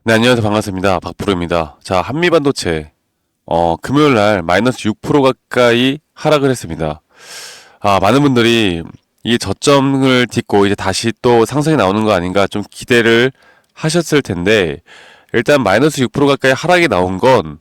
네, 안녕하세요. 반갑습니다. 박프로입니다. 자, 한미반도체, 금요일 날 마이너스 6% 가까이 하락을 했습니다. 많은 분들이 이 저점을 딛고 이제 다시 또 상승이 나오는 거 아닌가 좀 기대를 하셨을 텐데, 일단 마이너스 6% 가까이 하락이 나온 건,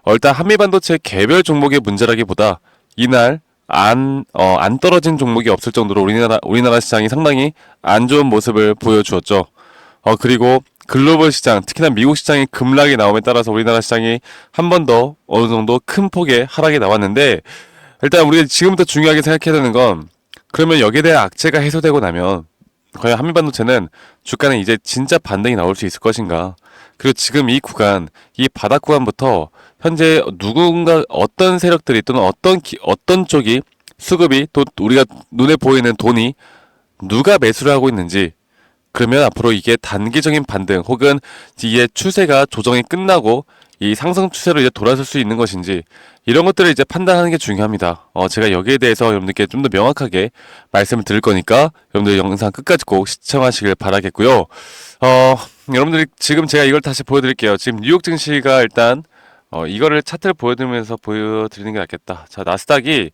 일단 한미반도체 개별 종목의 문제라기보다 이날 안 떨어진 종목이 없을 정도로 우리나라 시장이 상당히 안 좋은 모습을 보여주었죠. 그리고 글로벌 시장, 특히나 미국 시장이 급락이 나옴에 따라서 우리나라 시장이 한 번 더 어느 정도 큰 폭의 하락이 나왔는데, 일단 우리가 지금부터 중요하게 생각해야 되는 건, 그러면 여기에 대한 악재가 해소되고 나면 과연 한미반도체는 주가는 이제 진짜 반등이 나올 수 있을 것인가? 그리고 지금 이 구간, 이 바닥 구간부터 현재 누군가 어떤 세력들이 또는 어떤 쪽이 수급이 또 우리가 눈에 보이는 돈이 누가 매수를 하고 있는지, 그러면 앞으로 이게 단기적인 반등 혹은 이게 추세가 조정이 끝나고 이 상승 추세로 이제 돌아설 수 있는 것인지, 이런 것들을 이제 판단하는 게 중요합니다. 제가 여기에 대해서 여러분들께 좀 더 명확하게 말씀을 드릴 거니까 여러분들 영상 끝까지 꼭 시청하시길 바라겠고요. 여러분들이 지금 제가 이걸 다시 보여드릴게요. 지금 뉴욕 증시가 일단 이거를 차트를 보여드리면서 보여드리는 게 낫겠다. 자, 나스닥이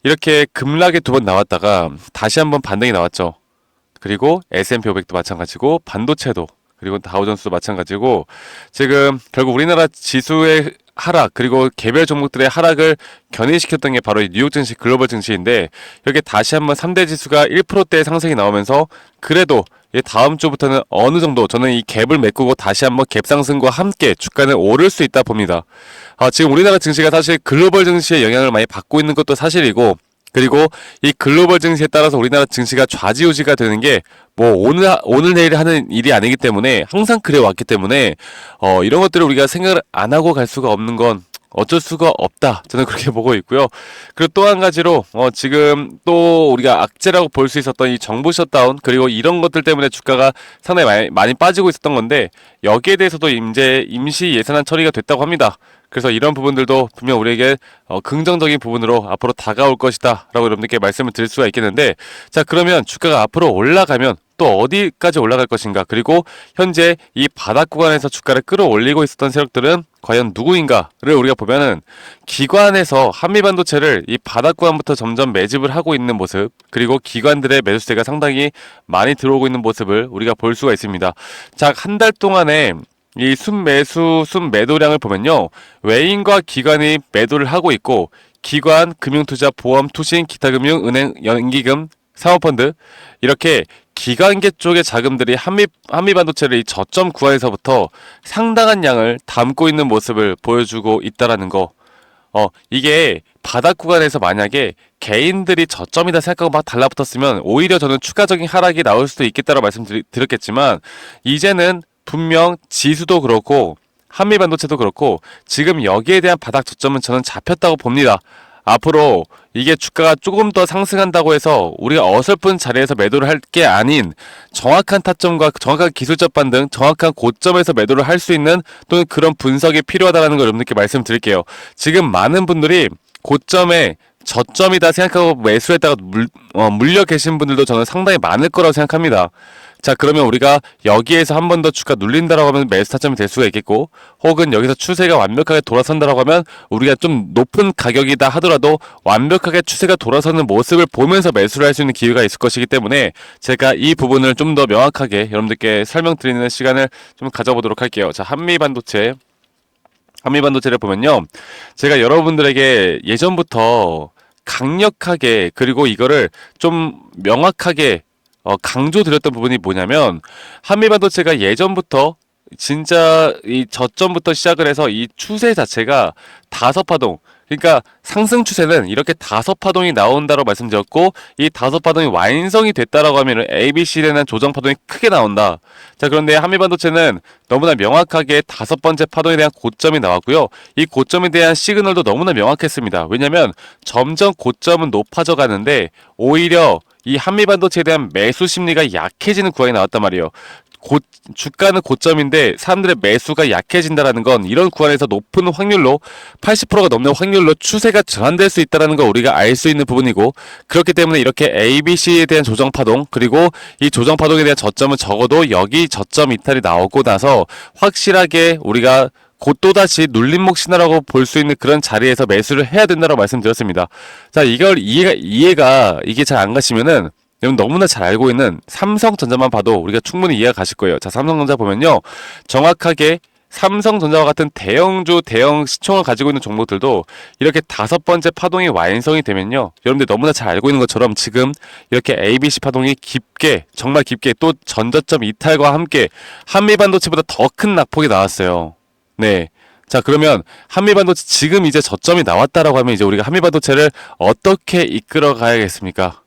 이렇게 급락에 두 번 나왔다가 다시 한번 반등이 나왔죠. 그리고 S&P 500도 마찬가지고 반도체도, 그리고 다우존스도 마찬가지고, 지금 결국 우리나라 지수의 하락 그리고 개별 종목들의 하락을 견인시켰던 게 바로 이 뉴욕 증시, 글로벌 증시인데, 여기 다시 한번 3대 지수가 1%대 상승이 나오면서 그래도 다음 주부터는 어느 정도 저는 이 갭을 메꾸고 다시 한번 갭 상승과 함께 주가는 오를 수 있다 봅니다. 지금 우리나라 증시가 사실 글로벌 증시의 영향을 많이 받고 있는 것도 사실이고, 그리고 이 글로벌 증시에 따라서 우리나라 증시가 좌지우지가 되는 게 뭐 오늘 내일 하는 일이 아니기 때문에, 항상 그래 왔기 때문에 이런 것들을 우리가 생각을 안 하고 갈 수가 없는 건 어쩔 수가 없다, 저는 그렇게 보고 있고요. 그리고 또 한 가지로 지금 또 우리가 악재라고 볼 수 있었던 이 정부 셧다운, 그리고 이런 것들 때문에 주가가 상당히 많이 빠지고 있었던 건데, 여기에 대해서도 이제 임시 예산안 처리가 됐다고 합니다. 그래서 이런 부분들도 분명 우리에게 긍정적인 부분으로 앞으로 다가올 것이다 라고 여러분들께 말씀을 드릴 수가 있겠는데, 자, 그러면 주가가 앞으로 올라가면 또 어디까지 올라갈 것인가, 그리고 현재 이 바닥 구간에서 주가를 끌어올리고 있었던 세력들은 과연 누구인가를 우리가 보면은, 기관에서 한미반도체를 이 바닥 구간부터 점점 매집을 하고 있는 모습, 그리고 기관들의 매수세가 상당히 많이 들어오고 있는 모습을 우리가 볼 수가 있습니다. 자, 한 달 동안에 이 순매도량을 보면요, 외인과 기관이 매도를 하고 있고, 기관, 금융투자, 보험, 투신, 기타금융, 은행, 연기금, 사모펀드, 이렇게 기관계 쪽의 자금들이 한미반도체를 이 저점 구간에서부터 상당한 양을 담고 있는 모습을 보여주고 있다라는 거. 이게 바닥 구간에서 만약에 개인들이 저점이다 생각하고 막 달라붙었으면 오히려 저는 추가적인 하락이 나올 수도 있겠다라고 말씀드렸겠지만, 이제는 분명 지수도 그렇고 한미반도체도 그렇고 지금 여기에 대한 바닥 저점은 저는 잡혔다고 봅니다. 앞으로 이게 주가가 조금 더 상승한다고 해서 우리가 어설픈 자리에서 매도를 할 게 아닌, 정확한 타점과 정확한 기술적 반등, 정확한 고점에서 매도를 할 수 있는 또는 그런 분석이 필요하다는 걸 여러분들께 말씀드릴게요. 지금 많은 분들이 고점에 저점이다 생각하고 매수했다가 물려 계신 분들도 저는 상당히 많을 거라고 생각합니다. 자, 그러면 우리가 여기에서 한 번 더 주가 눌린다라고 하면 매수 타점이 될 수가 있겠고, 혹은 여기서 추세가 완벽하게 돌아선다라고 하면 우리가 좀 높은 가격이다 하더라도 완벽하게 추세가 돌아서는 모습을 보면서 매수를 할 수 있는 기회가 있을 것이기 때문에, 제가 이 부분을 좀 더 명확하게 여러분들께 설명드리는 시간을 좀 가져보도록 할게요. 자, 한미반도체를 보면요, 제가 여러분들에게 예전부터 강력하게, 그리고 이거를 좀 명확하게 강조드렸던 부분이 뭐냐면, 한미반도체가 예전부터 진짜 이 저점부터 시작을 해서 이 추세 자체가 다섯 파동, 그러니까 상승 추세는 이렇게 다섯 파동이 나온다고 말씀드렸고, 이 다섯 파동이 완성이 됐다라고 하면 A, B, C에 대한 조정 파동이 크게 나온다. 자, 그런데 한미반도체는 너무나 명확하게 다섯 번째 파동에 대한 고점이 나왔고요. 이 고점에 대한 시그널도 너무나 명확했습니다. 왜냐면 점점 고점은 높아져 가는데 오히려 이 한미반도체에 대한 매수 심리가 약해지는 구간이 나왔단 말이에요. 주가는 고점인데 사람들의 매수가 약해진다라는 건 이런 구간에서 높은 확률로 80%가 넘는 확률로 추세가 전환될 수 있다는 걸 우리가 알 수 있는 부분이고, 그렇기 때문에 이렇게 ABC에 대한 조정 파동, 그리고 이 조정 파동에 대한 저점은 적어도 여기 저점 이탈이 나오고 나서 확실하게 우리가 곧 또다시 눌림목 신화라고 볼 수 있는 그런 자리에서 매수를 해야 된다고 말씀드렸습니다. 자, 이걸 이해가 이게 잘 안 가시면은 여러분 너무나 잘 알고 있는 삼성전자만 봐도 우리가 충분히 이해가 가실 거예요. 자, 삼성전자 보면요, 정확하게 삼성전자와 같은 대형주, 대형 시총을 가지고 있는 종목들도 이렇게 5번째 파동이 완성이 되면요, 여러분들 너무나 잘 알고 있는 것처럼 지금 이렇게 ABC 파동이 깊게, 정말 깊게 또 전저점 이탈과 함께 한미반도체보다 더 큰 낙폭이 나왔어요. 네. 자, 그러면 한미반도체 지금 이제 저점이 나왔다라고 하면 이제 우리가 한미반도체를 어떻게 이끌어 가야겠습니까?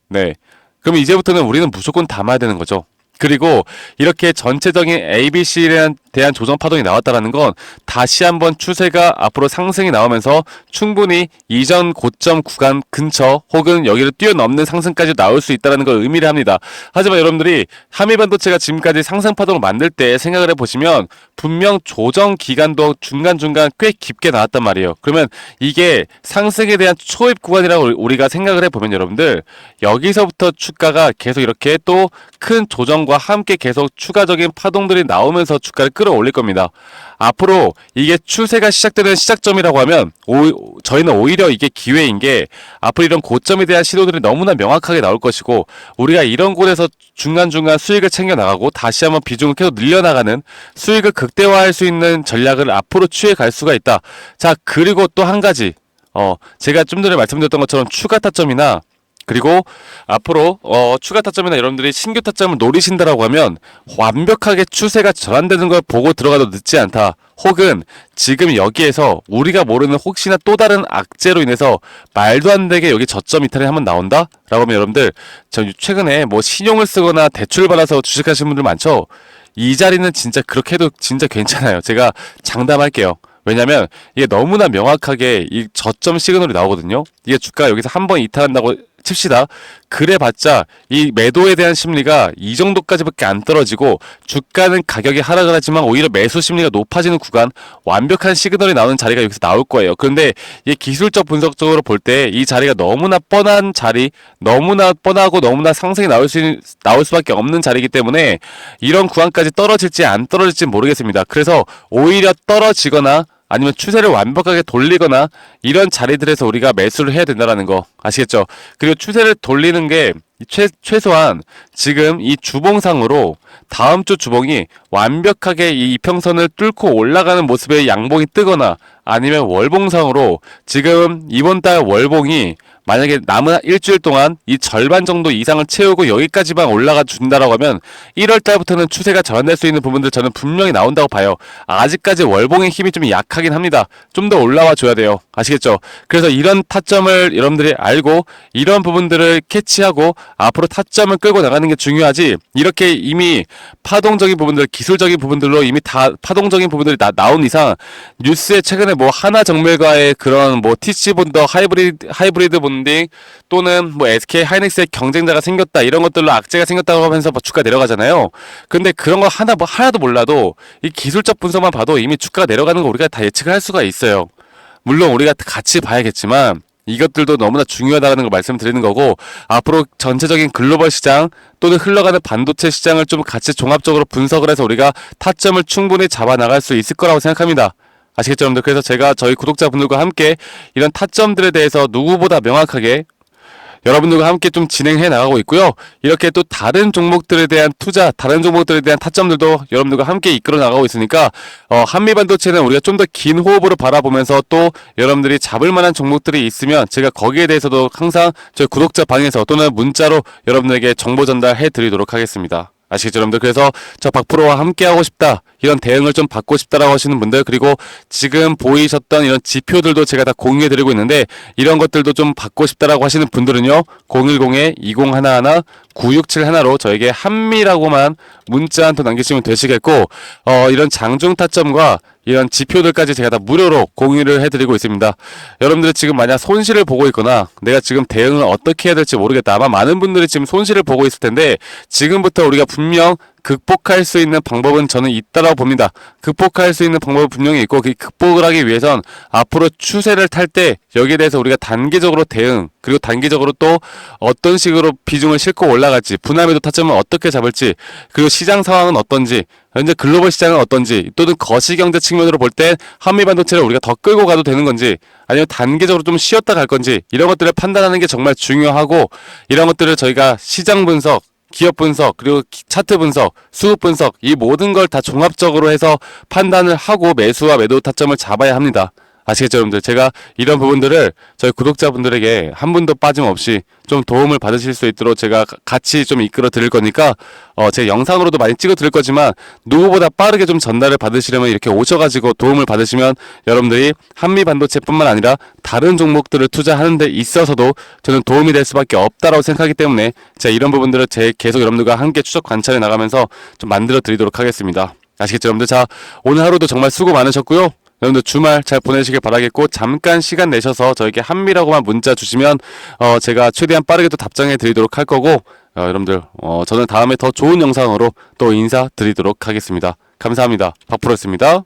네. 그럼 이제부터는 우리는 무조건 담아야 되는 거죠. 그리고 이렇게 전체적인 ABC에 대한 조정 파동이 나왔다라는 건 다시 한번 추세가 앞으로 상승이 나오면서 충분히 이전 고점 구간 근처 혹은 여기를 뛰어넘는 상승까지 나올 수 있다는 걸 의미를 합니다. 하지만 여러분들이 한미반도체가 지금까지 상승 파동을 만들 때 생각을 해보시면 분명 조정 기간도 중간중간 꽤 깊게 나왔단 말이에요. 그러면 이게 상승에 대한 초입 구간이라고 우리가 생각을 해보면 여러분들, 여기서부터 주가가 계속 이렇게 또 큰 조정과 함께 계속 추가적인 파동들이 나오면서 주가를 끌어올릴 겁니다. 앞으로 이게 추세가 시작되는 시작점이라고 하면 저희는 오히려 이게 기회인 게, 앞으로 이런 고점에 대한 시도들이 너무나 명확하게 나올 것이고, 우리가 이런 곳에서 중간중간 수익을 챙겨 나가고 다시 한번 비중을 계속 늘려나가는, 수익을 극대화할 수 있는 전략을 앞으로 취해 갈 수가 있다. 자, 그리고 또 한 가지, 제가 좀 전에 말씀드렸던 것처럼 추가 타점이나, 그리고 앞으로 추가 타점이나 여러분들이 신규 타점을 노리신다라고 하면 완벽하게 추세가 전환되는 걸 보고 들어가도 늦지 않다. 혹은 지금 여기에서 우리가 모르는 혹시나 또 다른 악재로 인해서 말도 안 되게 여기 저점 이탈이 한번 나온다? 라고 하면 여러분들, 저 최근에 뭐 신용을 쓰거나 대출을 받아서 주식하시는 분들 많죠? 이 자리는 진짜 그렇게 해도 진짜 괜찮아요. 제가 장담할게요. 왜냐면 이게 너무나 명확하게 이 저점 시그널이 나오거든요. 이게 주가가 여기서 한번 이탈한다고 칩시다. 그래봤자 이 매도에 대한 심리가 이 정도까지밖에 안 떨어지고, 주가는 가격이 하락을 하지만 오히려 매수 심리가 높아지는 구간, 완벽한 시그널이 나오는 자리가 여기서 나올 거예요. 그런데 이 기술적 분석적으로 볼 때 이 자리가 너무나 뻔한 자리, 너무나 뻔하고 너무나 상승이 나올 수밖에 없는 자리이기 때문에 이런 구간까지 떨어질지 안 떨어질지 모르겠습니다. 그래서 오히려 떨어지거나 아니면 추세를 완벽하게 돌리거나 이런 자리들에서 우리가 매수를 해야 된다는 거 아시겠죠? 그리고 추세를 돌리는 게 최소한 지금 이 주봉상으로 다음 주 주봉이 완벽하게 이 이평선을 뚫고 올라가는 모습의 양봉이 뜨거나, 아니면 월봉상으로 지금 이번 달 월봉이 만약에 남은 일주일 동안 이 절반 정도 이상을 채우고 여기까지만 올라가 준다라고 하면 1월 달부터는 추세가 전환될 수 있는 부분들 저는 분명히 나온다고 봐요. 아직까지 월봉의 힘이 좀 약하긴 합니다. 좀 더 올라와 줘야 돼요. 아시겠죠? 그래서 이런 타점을 여러분들이 알고 이런 부분들을 캐치하고 앞으로 타점을 끌고 나가는 게 중요하지, 이렇게 이미 파동적인 부분들, 기술적인 부분들로 이미 다 파동적인 부분들이 나온 이상, 뉴스에 최근에 뭐 하나정밀과의 그런 뭐 TC본더 하이브리드 본딩 또는 뭐 SK 하이닉스의 경쟁자가 생겼다, 이런 것들로 악재가 생겼다고 하면서 뭐 주가 내려가잖아요. 근데 그런 거 하나도 몰라도 이 기술적 분석만 봐도 이미 주가가 내려가는 거 우리가 다 예측을 할 수가 있어요. 물론 우리가 같이 봐야겠지만 이것들도 너무나 중요하다는 걸 말씀드리는 거고, 앞으로 전체적인 글로벌 시장 또는 흘러가는 반도체 시장을 좀 같이 종합적으로 분석을 해서 우리가 타점을 충분히 잡아 나갈 수 있을 거라고 생각합니다. 아시겠죠, 여러분들? 그래서 제가 저희 구독자분들과 함께 이런 타점들에 대해서 누구보다 명확하게 여러분들과 함께 좀 진행해 나가고 있고요. 이렇게 또 다른 종목들에 대한 투자, 다른 종목들에 대한 타점들도 여러분들과 함께 이끌어 나가고 있으니까 한미반도체는 우리가 좀 더 긴 호흡으로 바라보면서 또 여러분들이 잡을 만한 종목들이 있으면 제가 거기에 대해서도 항상 저희 구독자 방에서 또는 문자로 여러분들에게 정보 전달해 드리도록 하겠습니다. 아시겠죠, 여러분들? 그래서 저 박프로와 함께 하고 싶다, 이런 대응을 좀 받고 싶다라고 하시는 분들, 그리고 지금 보이셨던 이런 지표들도 제가 다 공유해 드리고 있는데 이런 것들도 좀 받고 싶다라고 하시는 분들은요, 010-2011-9671로 저에게 한미라고만 문자 한 통 남기시면 되시겠고, 이런 장중 타점과 이런 지표들까지 제가 다 무료로 공유를 해드리고 있습니다. 여러분들이 지금 만약 손실을 보고 있거나 내가 지금 대응을 어떻게 해야 될지 모르겠다, 아마 많은 분들이 지금 손실을 보고 있을 텐데 지금부터 우리가 분명 극복할 수 있는 방법은 저는 있다라고 봅니다. 극복할 수 있는 방법은 분명히 있고, 그 극복을 하기 위해선 앞으로 추세를 탈 때 여기에 대해서 우리가 단기적으로 대응, 그리고 단기적으로 또 어떤 식으로 비중을 싣고 올라갈지, 분할 매도 타점을 어떻게 잡을지, 그리고 시장 상황은 어떤지, 현재 글로벌 시장은 어떤지, 또는 거시경제 측면으로 볼 때 한미반도체를 우리가 더 끌고 가도 되는 건지, 아니면 단기적으로 좀 쉬었다 갈 건지, 이런 것들을 판단하는 게 정말 중요하고, 이런 것들을 저희가 시장 분석, 기업 분석, 그리고 차트 분석, 수급 분석, 이 모든 걸 다 종합적으로 해서 판단을 하고 매수와 매도 타점을 잡아야 합니다. 아시겠죠, 여러분들? 제가 이런 부분들을 저희 구독자분들에게 한 분도 빠짐없이 좀 도움을 받으실 수 있도록 제가 같이 좀 이끌어 드릴 거니까, 제 영상으로도 많이 찍어 드릴 거지만, 누구보다 빠르게 좀 전달을 받으시려면 이렇게 오셔가지고 도움을 받으시면 여러분들이 한미 반도체뿐만 아니라 다른 종목들을 투자하는 데 있어서도 저는 도움이 될 수밖에 없다라고 생각하기 때문에 제가 이런 부분들을 계속 여러분들과 함께 추적 관찰해 나가면서 좀 만들어 드리도록 하겠습니다. 아시겠죠, 여러분들? 자, 오늘 하루도 정말 수고 많으셨고요. 여러분들 주말 잘 보내시길 바라겠고, 잠깐 시간 내셔서 저에게 한미라고만 문자 주시면 제가 최대한 빠르게 또 답장해 드리도록 할 거고, 여러분들 저는 다음에 더 좋은 영상으로 또 인사드리도록 하겠습니다. 감사합니다. 박프로였습니다.